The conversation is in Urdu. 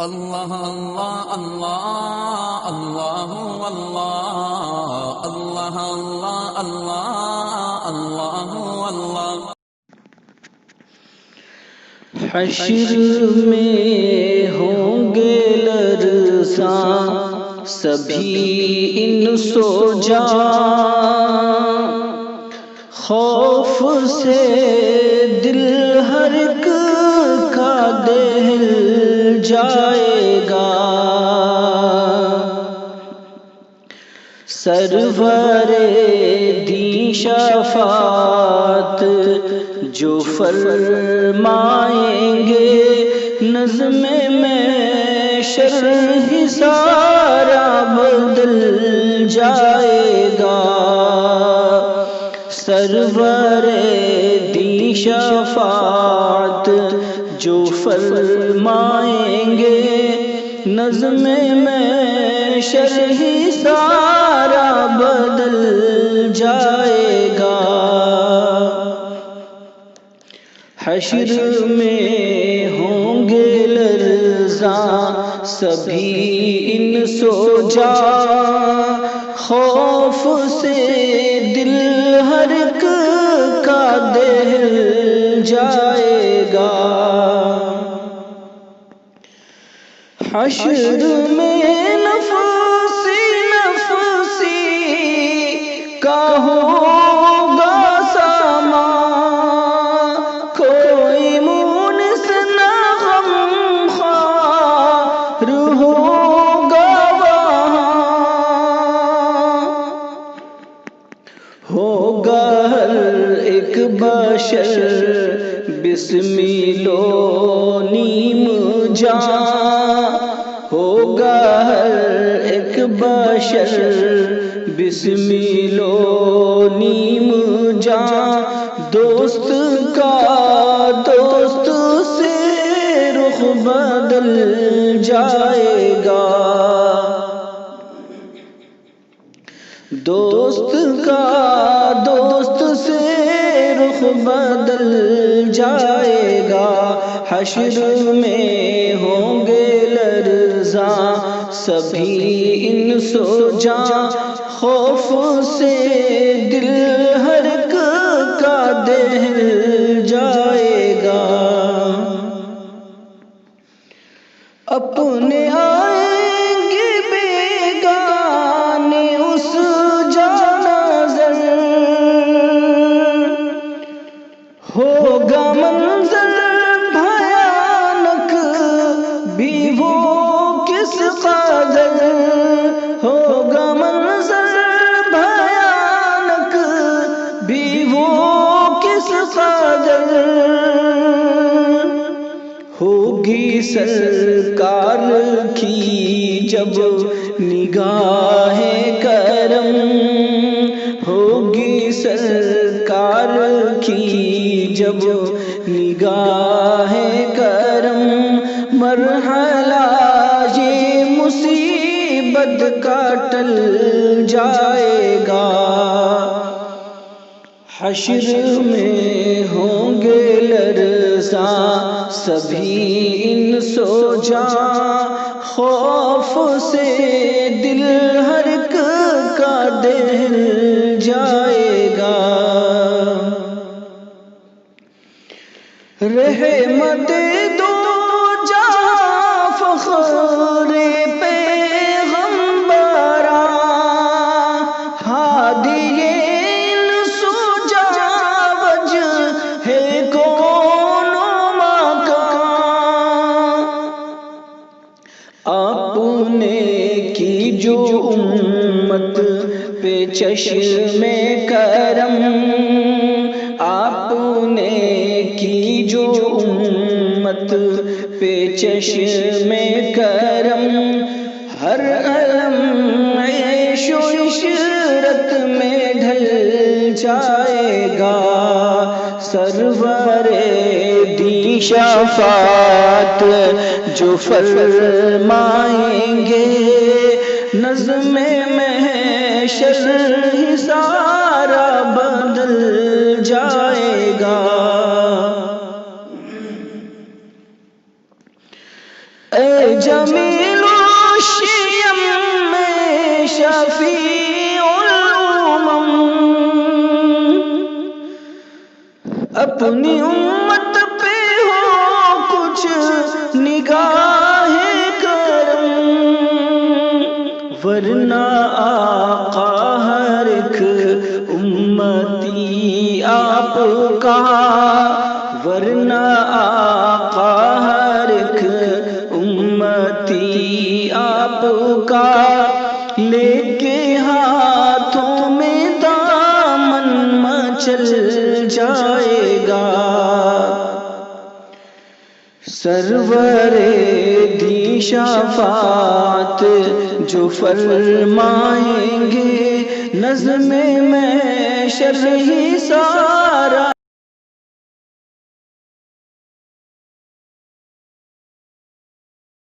اللہ اللہ اللہ اللہ اللہ اللہ اللہ اللہ اللہ۔ حشر میں ہوں گے لرزاں سبھی انس و جاں، خوف سے دل ہر ایک کا دہل جائے گا۔ سرور دی شفاعت جو فرمائیں گے، نظم میں شرح سارا بدل جائے گا۔ سرور دی شفاعت جو فرمائیں گے، نظم میں شرح سارا بدل جائے گا۔ حشر میں ہوں گے لرزاں سبھی انس و جاں، خوف سے دل ہر ایک کا دہل جائے گا۔ حشر میں نفسی نفسی کا ہوگا ساما، کوئی مونس نہ غمخوار ہوگا وہاں، ہوگا ہر ایک بشر بسمل و نیم جاں، ہوگا ہر ایک بشر بسمل و نیم جاں۔ دوست کا دوست سے رخ بدل جائے گا، دوست کا دوست سے رخ بدل جائے گا۔ حشر میں ہوں گے لرزاں سبھی انس و جاں، خوف سے دل ہر ایک کا دہل جائے گا۔ اپنے آئیں گے بیگانے اس جانظر، ہوگا منظر بھیانک بھی وہ کس قدر، ہوگا منظر بھیانک بھی وہ کس قدر، ہوگی سرکار کی جب نگاہ کرم، ہوگی سرکار کی جب نگاہ کرم، مرحلہ یہ مصیبت کا ٹل جائے گا۔ حشر میں ہوں گے لرزاں سبھی انس و جاں، خوف سے دل ہر ایک کا دہل جائے گا۔ رحمت دو جہاں فخر پیغمبراں، ہادی انس و جاں وجہ کون و مکان، آپ نے کی جو امت پہ چشم کرم، آپ نے کی جو امت پہ چشم کرم، ہر علم عیش و عشرت میں ڈھل جائے گا۔ سرور دی شفاعت جو فرمائیں گے، نظم میں شرح سارا بدل جائے گا۔ اے جمیل الشیم میں شفیع الامم، اپنی امت پہ ہو کچھ نگاہ کرم، ورنہ آقا ہر ایک امتی آپ کا، ورنہ آقا ہر ایک امتی آپ کا، لے کے ہاتھوں میں دامن مچل جائے گا۔ سرور دی شفاعت جو فرمائیں گے، نظم محشر ہی سارا